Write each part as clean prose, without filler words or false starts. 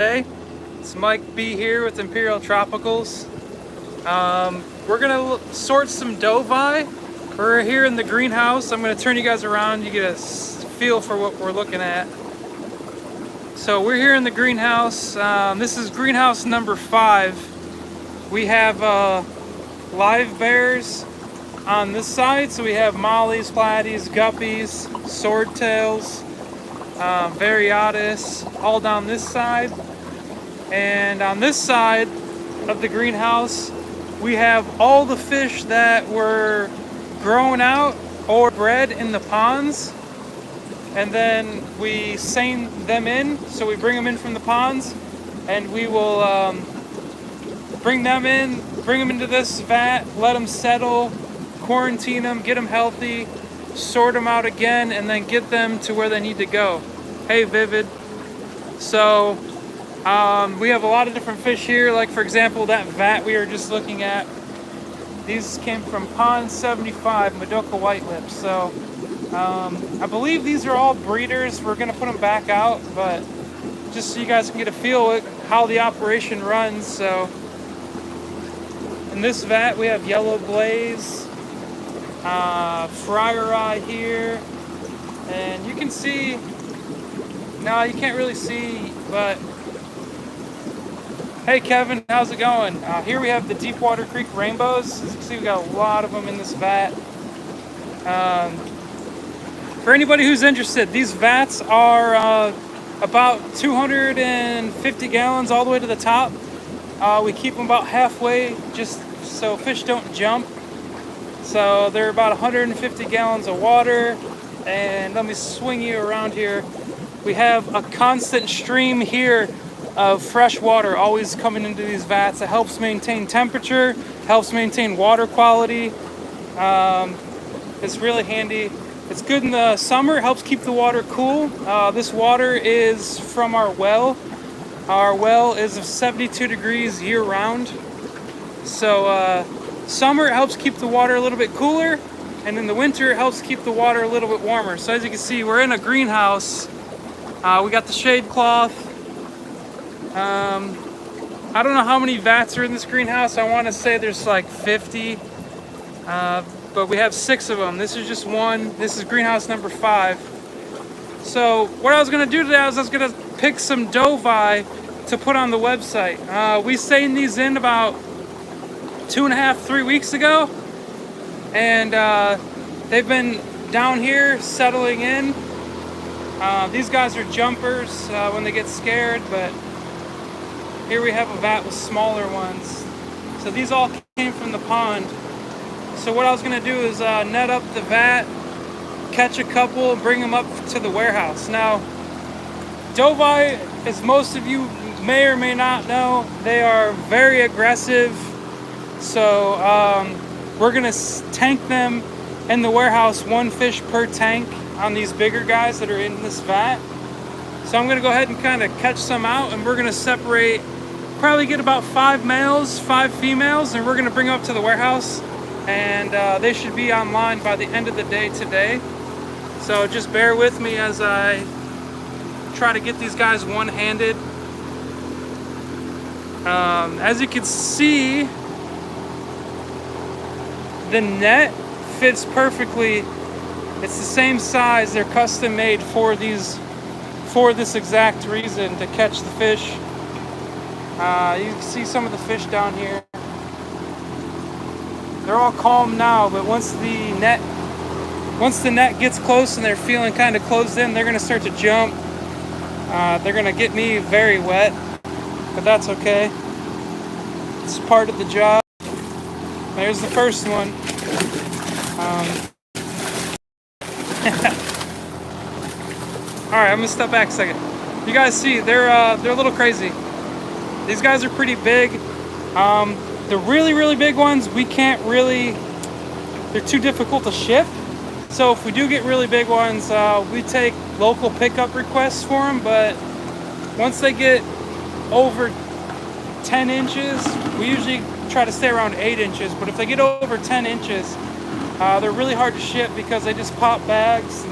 Hey, it's Mike B here with Imperial Tropicals. We're gonna sort some dovii. We're here in the greenhouse. I'm gonna turn you guys around. You get a feel for what we're looking at. So we're here in the greenhouse. This is greenhouse number 5. We have live bears on this side. So we have mollies, platies, guppies, swordtails, variatus, all down this side. And on this side of the greenhouse, we have all the fish that were grown out or bred in the ponds. And then we seine them in, so we bring them in from the ponds, and we will bring them into this vat, let them settle, quarantine them, get them healthy, sort them out again, and then get them to where they need to go. Hey, Vivid. So we have a lot of different fish here, like for example that vat we were just looking at. These came from Pond 75, Madoka white lips. So I believe these are all breeders. We're gonna put them back out, but just so you guys can get a feel of how the operation runs. So in this vat we have yellow blaze, friar eye here, and you can see, no, you can't really see, but hey Kevin, how's it going? Here we have the Deepwater Creek rainbows. As you can see, we got a lot of them in this vat. For anybody who's interested, these vats are about 250 gallons all the way to the top. We keep them about halfway just so fish don't jump. So they're about 150 gallons of water. And let me swing you around here. We have a constant stream here of fresh water always coming into these vats. It helps maintain temperature, helps maintain water quality. It's really handy. It's good in the summer, helps keep the water cool. This water is from our well. Our well is 72 degrees year round. So summer it helps keep the water a little bit cooler, and in the winter it helps keep the water a little bit warmer. So as you can see, we're in a greenhouse. We got the shade cloth. I don't know how many vats are in this greenhouse. I want to say there's like 50, but we have 6 of them. This is just one. This is greenhouse number 5. So what I was going to do today is I was going to pick some dovii to put on the website. We seined these in about 2.5, 3 weeks ago, and they've been down here settling in. These guys are jumpers when they get scared, but here we have a vat with smaller ones. So these all came from the pond. So what I was gonna do is net up the vat, catch a couple, bring them up to the warehouse. Now, dovii, as most of you may or may not know, they are very aggressive. So we're gonna tank them in the warehouse, 1 fish per tank on these bigger guys that are in this vat. So I'm gonna go ahead and kind of catch some out, and we're gonna separate, probably get about 5 males, 5 females, and we're gonna bring them up to the warehouse, and they should be online by the end of the day today. So just bear with me as I try to get these guys one-handed. As you can see, the net fits perfectly. It's the same size. They're custom made for these, for this exact reason, to catch the fish. You can see some of the fish down here. They're all calm now, but once the net gets close and they're feeling kind of closed in, they're gonna start to jump. They're gonna get me very wet, but that's okay. It's part of the job. There's the first one. All right, I'm gonna step back a second. You guys see, they're a little crazy. These guys are pretty big. The really, really big ones, we can't really, they're too difficult to ship. So if we do get really big ones, we take local pickup requests for them, but once they get over 10 inches, we usually try to stay around 8 inches, but if they get over 10 inches, they're really hard to ship because they just pop bags.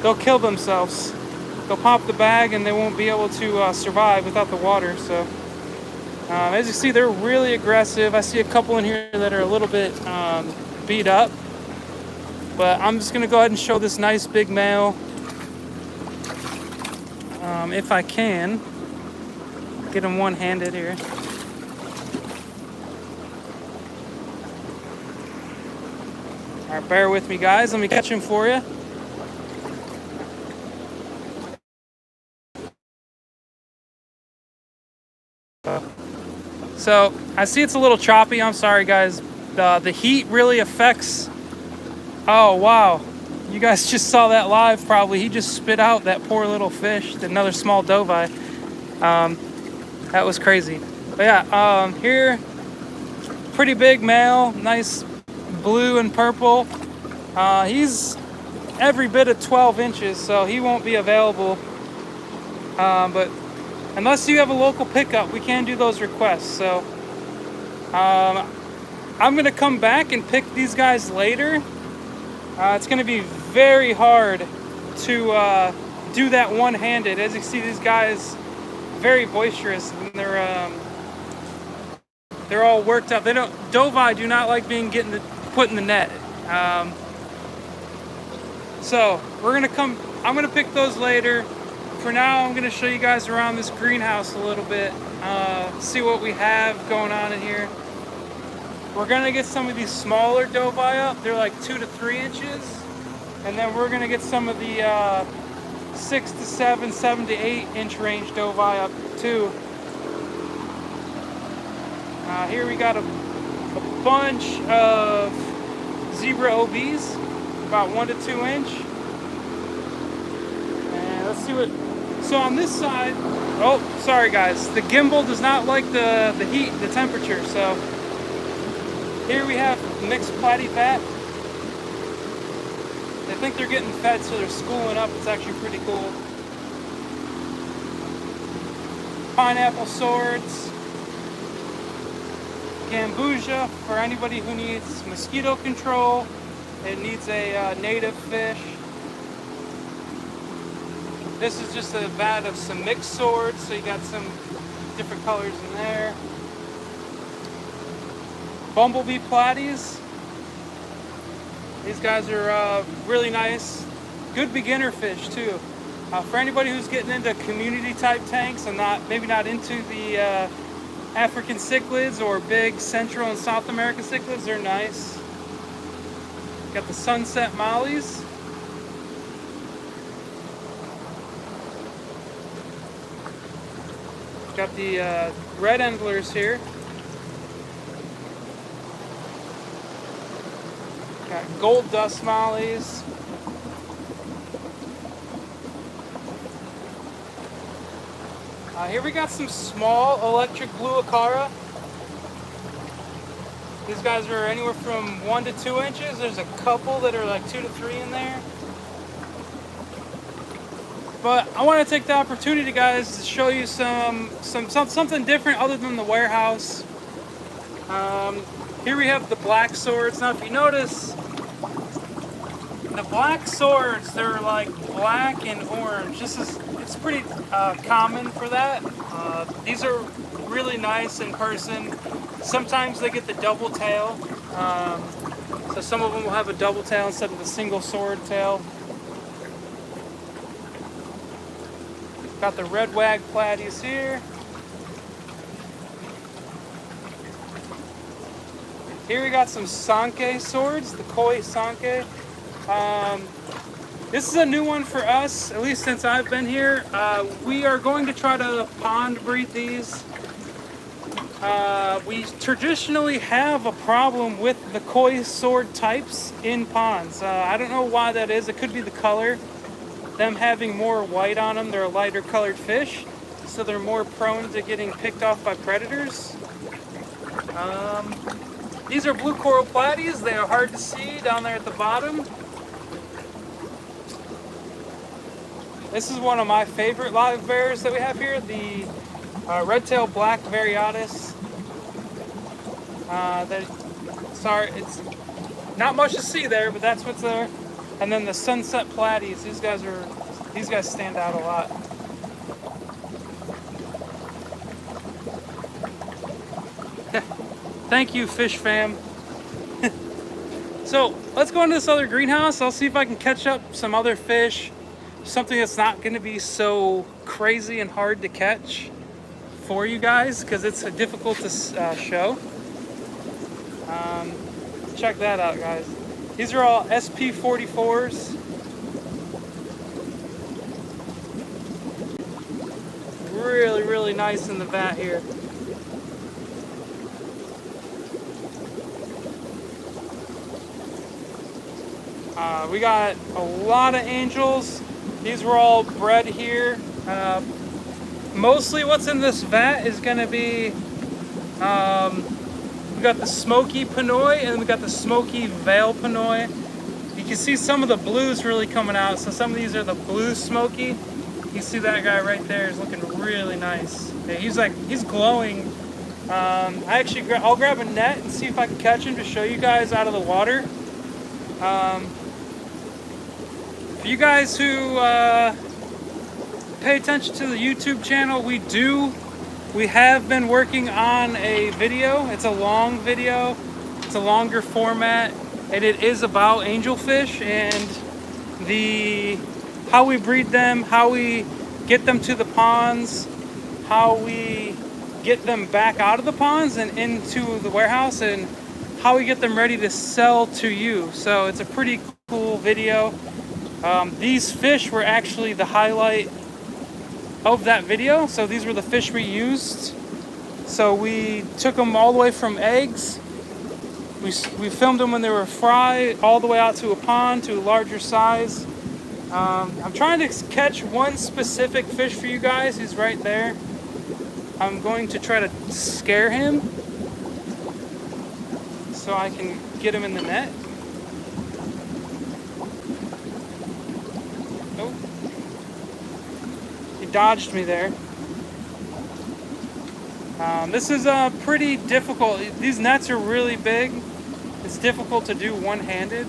They'll kill themselves. they'll pop the bag and they won't be able to survive without the water. So as you see, they're really aggressive. I see a couple in here that are a little bit beat up, but I'm just gonna go ahead and show this nice big male if I can get him one-handed here. All right, bear with me, guys. Let me catch him for you. So I see it's a little choppy. I'm sorry, guys. The heat really affects. Oh wow, you guys just saw that live probably. He just spit out that poor little fish, another small dovii. That was crazy. But yeah, here, pretty big male, nice blue and purple. He's every bit of 12 inches, so he won't be available. But unless you have a local pickup, we can do those requests. So I'm gonna come back and pick these guys later. It's gonna be very hard to do that one-handed. As you see, these guys very boisterous, and they're all worked up. Dovii do not like being put in the net. So I'm gonna pick those later. For now, I'm gonna show you guys around this greenhouse a little bit, see what we have going on in here. We're gonna get some of these smaller dovii up. They're like 2 to 3 inches. And then we're gonna get some of the 6 to 7, 7 to 8 inch range dovii up too. Here we got a bunch of zebra OBs, about 1 to 2 inch. And let's see what, so on this side, oh, sorry guys, the gimbal does not like the heat, the temperature, so here we have mixed platy vat. They think they're getting fed, so they're schooling up. It's actually pretty cool. Pineapple swords. Gambusia for anybody who needs mosquito control. It needs a native fish. This is just a vat of some mixed swords, so you got some different colors in there. Bumblebee platies. These guys are really nice. Good beginner fish too. For anybody who's getting into community type tanks and maybe not into the African cichlids or big Central and South American cichlids, they're nice. Got the sunset mollies. Got the red endlers here. Got gold dust mollies. Here we got some small electric blue acara. These guys are anywhere from 1 to 2 inches. There's a couple that are like 2 to 3 in there. But I want to take the opportunity, guys, to show you something different other than the warehouse. Here we have the black swords. Now, if you notice, the black swords, they're like black and orange. It's pretty common for that. These are really nice in person. Sometimes they get the double tail. So some of them will have a double tail instead of the single sword tail. Got the red wag platies here. Here we got some Sanke swords, the koi Sanke. This is a new one for us, at least since I've been here. We are going to try to pond breed these. We traditionally have a problem with the koi sword types in ponds. I don't know why that is. It could be the color. Them having more white on them, they're a lighter colored fish, so they're more prone to getting picked off by predators. These are blue coral platies. They are hard to see down there at the bottom. This is one of my favorite live bears that we have here, the red-tailed black variatus. Sorry, it's not much to see there, but that's what's there. And then the sunset platies. These These guys stand out a lot. Thank you, fish fam. So let's go into this other greenhouse. I'll see if I can catch up some other fish, something that's not going to be so crazy and hard to catch for you guys, because it's difficult to show. Check that out, guys. These are all SP44s. Really, really nice in the vat here. We got a lot of angels. These were all bred here. Mostly what's in this vat is going to be, we got the smoky Pinoy and we got the smoky veil Pinoy. You can see some of the blues really coming out. So some of these are the blue smoky. You see that guy right there is looking really nice. Yeah, he's glowing. I'll grab a net and see if I can catch him to show you guys out of the water. For you guys who pay attention to the YouTube channel, we have been working on a video. It's a long video. It's a longer format, and it is about angelfish and how we breed them, how we get them to the ponds, how we get them back out of the ponds and into the warehouse, and how we get them ready to sell to you. So it's a pretty cool video. These fish were actually the highlight of that video. So these were the fish we used. So we took them all the way from eggs. We filmed them when they were fry, all the way out to a pond, to a larger size. I'm trying to catch one specific fish for you guys. He's right there. I'm going to try to scare him so I can get him in the net. Oh, he dodged me there. This is pretty difficult. These nets are really big. It's difficult to do one-handed.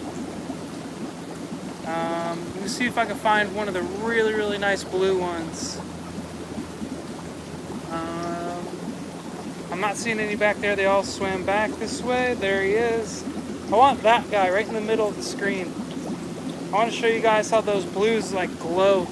Let me see if I can find one of the really, really nice blue ones. I'm not seeing any back there. They all swam back this way. There he is. I want that guy right in the middle of the screen. I want to show you guys how those blues like glow.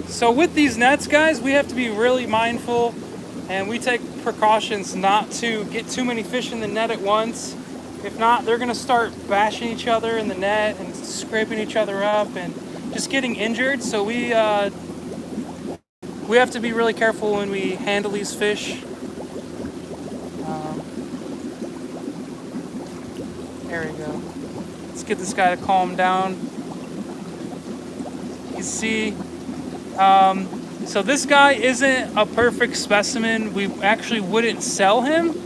So with these nets, guys, we have to be really mindful, and we take precautions not to get too many fish in the net at once. If not, they're going to start bashing each other in the net and scraping each other up and just getting injured. So we have to be really careful when we handle these fish. There we go. Let's get this guy to calm down. You see, so this guy isn't a perfect specimen. We actually wouldn't sell him.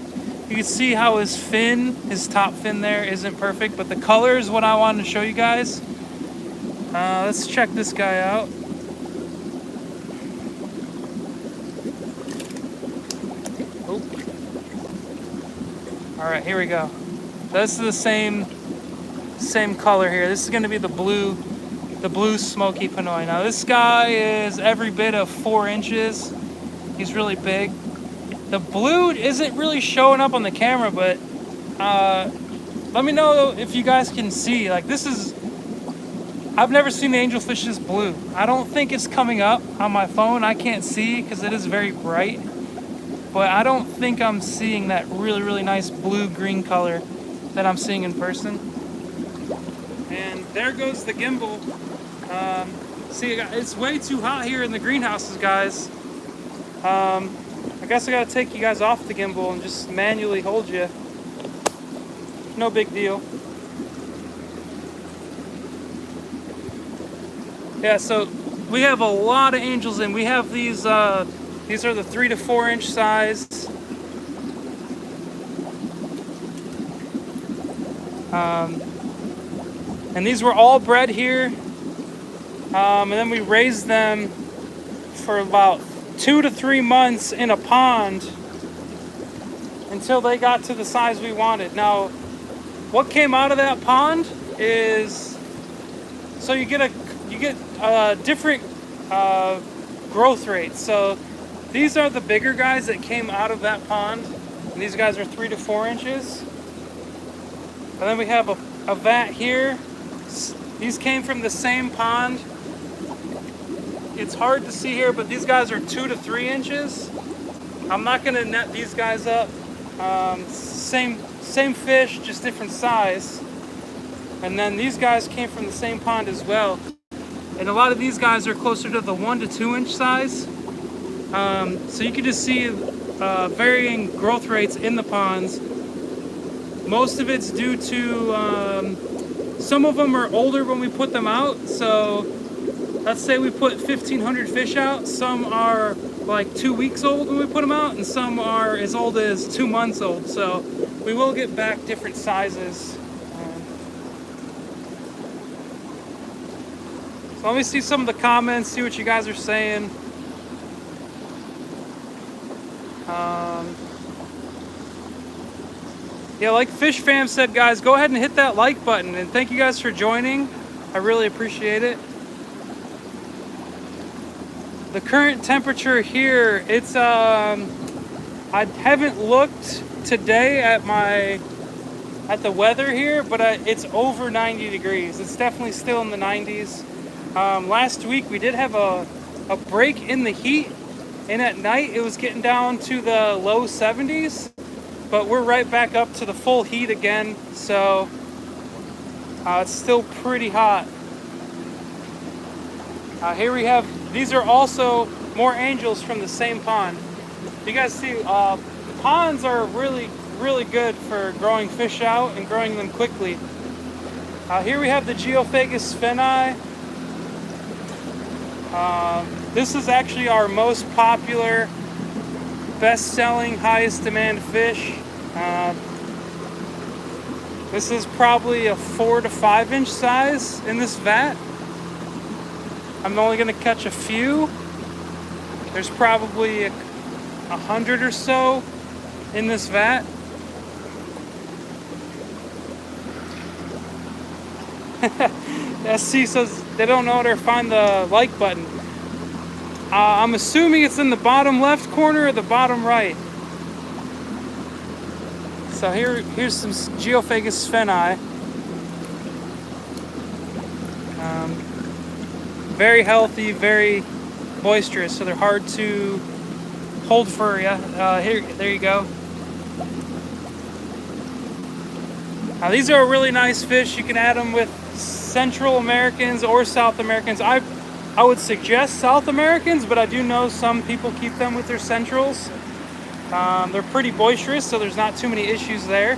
You can see how his fin, his top fin there, isn't perfect, but the color is what I wanted to show you guys. Let's check this guy out. Oh. All right, here we go. This is the same color here. This is going to be the blue smoky Pinoy. Now this guy is every bit of 4 inches. He's really big. The blue isn't really showing up on the camera, but let me know if you guys can see. Like, this is, I've never seen the angelfish this blue. I don't think it's coming up on my phone. I can't see because it is very bright, but I don't think I'm seeing that really, really nice blue-green color that I'm seeing in person. And there goes the gimbal. See, it's way too hot here in the greenhouses, guys. I guess I gotta take you guys off the gimbal and just manually hold you. No big deal. Yeah, so we have a lot of angels in. We have these are the 3 to 4 inch size. And these were all bred here. And then we raised them for about 2 to 3 months in a pond until they got to the size we wanted. Now, what came out of that pond is, so you get different growth rates. So these are the bigger guys that came out of that pond, and these guys are 3 to 4 inches. And then we have a vat here. These came from the same pond. It's hard to see here, but these guys are 2 to 3 inches. I'm not gonna net these guys up. Same fish, just different size. And then these guys came from the same pond as well. And a lot of these guys are closer to the 1 to 2 inch size. So you can just see varying growth rates in the ponds. Most of it's due to, some of them are older when we put them out. So let's say we put 1,500 fish out. Some are like 2 weeks old when we put them out, and some are as old as 2 months old. So we will get back different sizes. So let me see some of the comments, see what you guys are saying. Yeah, like Fish Fam said, guys, go ahead and hit that like button. And thank you guys for joining. I really appreciate it. The current temperature here, it's I haven't looked today at the weather here, but it's over 90 degrees. It's definitely still in the 90s. Last week we did have a break in the heat, and at night it was getting down to the low 70s, but we're right back up to the full heat again, so it's still pretty hot. Here we have, these are also more angels from the same pond. You guys see, ponds are really good for growing fish out and growing them quickly. Here we have the Geophagus sphenai. This is actually our most popular, best-selling, highest demand fish. This is probably a 4 to 5 inch size in this vat. I'm only going to catch a few. There's probably 100 or so in this vat. SC says they don't know where to find the like button. I'm assuming it's in the bottom left corner or the bottom right. So here's some Geophagus sphenai. Very healthy, very boisterous, so they're hard to hold for you. There you go. These are really nice fish. You can add them with Central Americans or South Americans. I would suggest South Americans, but I do know some people keep them with their Centrals. They're pretty boisterous, so there's not too many issues there.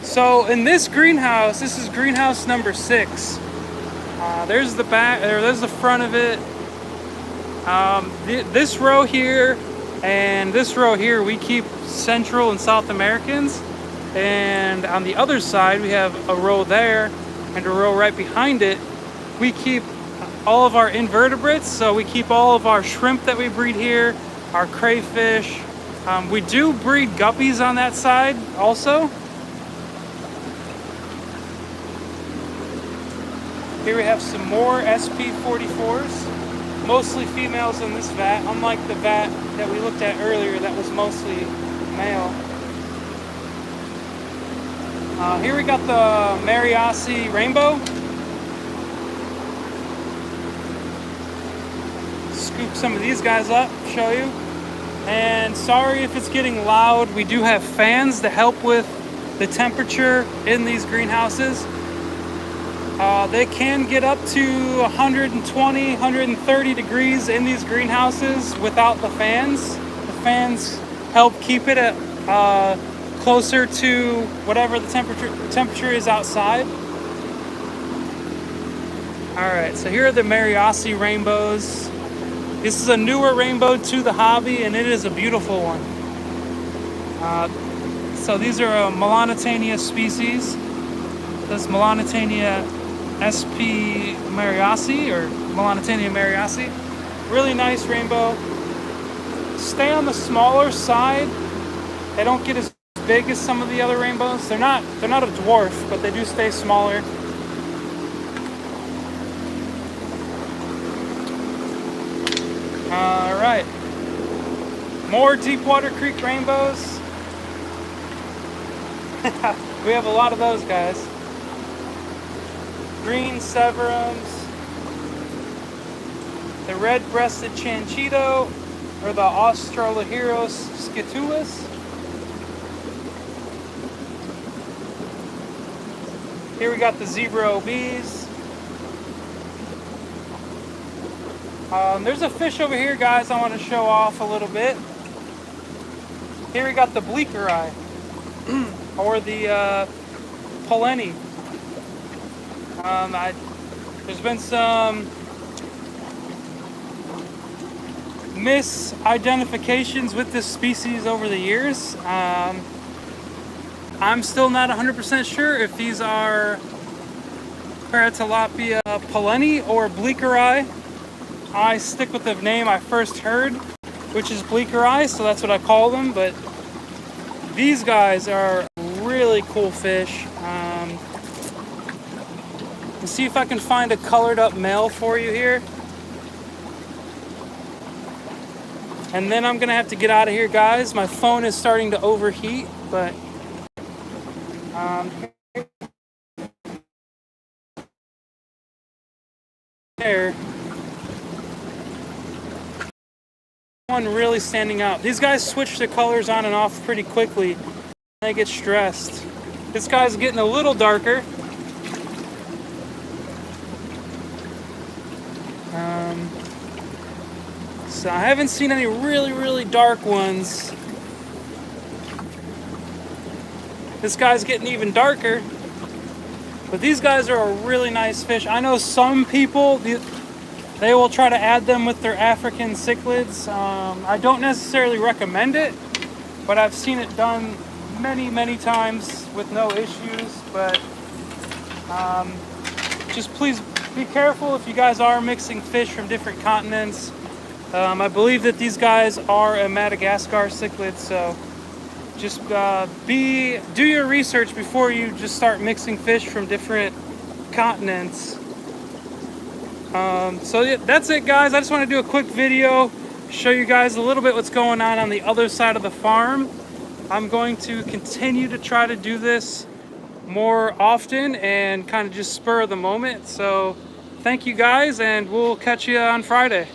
So in this greenhouse, this is greenhouse number 6. There's the back, or there's the front of it. This row here and this row here, we keep Central and South Americans. And on the other side, we have a row there and a row right behind it. We keep all of our invertebrates. So we keep all of our shrimp that we breed here, our crayfish. We do breed guppies on that side also. Here we have some more SP44s, mostly females in this vat, unlike the vat that we looked at earlier that was mostly male. Here we got the Mariasi rainbow. Scoop some of these guys up, show you. And sorry if it's getting loud, we do have fans to help with the temperature in these greenhouses. They can get up to 120, 130 degrees in these greenhouses without the fans. The fans help keep it at closer to whatever the temperature is outside. Alright, so here are the Mariasi rainbows. This is a newer rainbow to the hobby, and it is a beautiful one. So these are a Melanitania species. This Melanitania SP Mariasi, or Melanitania mariasi. Really nice rainbow. Stay on the smaller side. They don't get as big as some of the other rainbows. They're not a dwarf, but they do stay smaller. All right. More Deepwater Creek rainbows. We have a lot of those, guys. Green Severums. The red-breasted Chanchito, or the Australoheros scitulus. Here we got the zebra OBs. There's a fish over here, guys, I want to show off a little bit. Here we got the bleaker eye, or the Poleni. There's been some misidentifications with this species over the years. I'm still not 100% sure if these are Paratilapia poleni or bleaker eye. I stick with the name I first heard, which is bleaker eye, so that's what I call them. But these guys are really cool fish. Let's see if I can find a colored up male for you here. And then I'm gonna have to get out of here, guys. My phone is starting to overheat, but there. One really standing out. These guys switch the colors on and off pretty quickly. They get stressed. This guy's getting a little darker. So I haven't seen any really dark ones. This guy's getting even darker. But these guys are a really nice fish. I know some people, they will try to add them with their African cichlids. I don't necessarily recommend it, but I've seen it done many times with no issues. But just please be careful if you guys are mixing fish from different continents. I believe that these guys are a Madagascar cichlid, so just do your research before you just start mixing fish from different continents. So yeah, that's it, guys. I just want to do a quick video, show you guys a little bit what's going on the other side of the farm. I'm going to continue to try to do this more often and kind of just spur of the moment. So thank you, guys, and we'll catch you on Friday.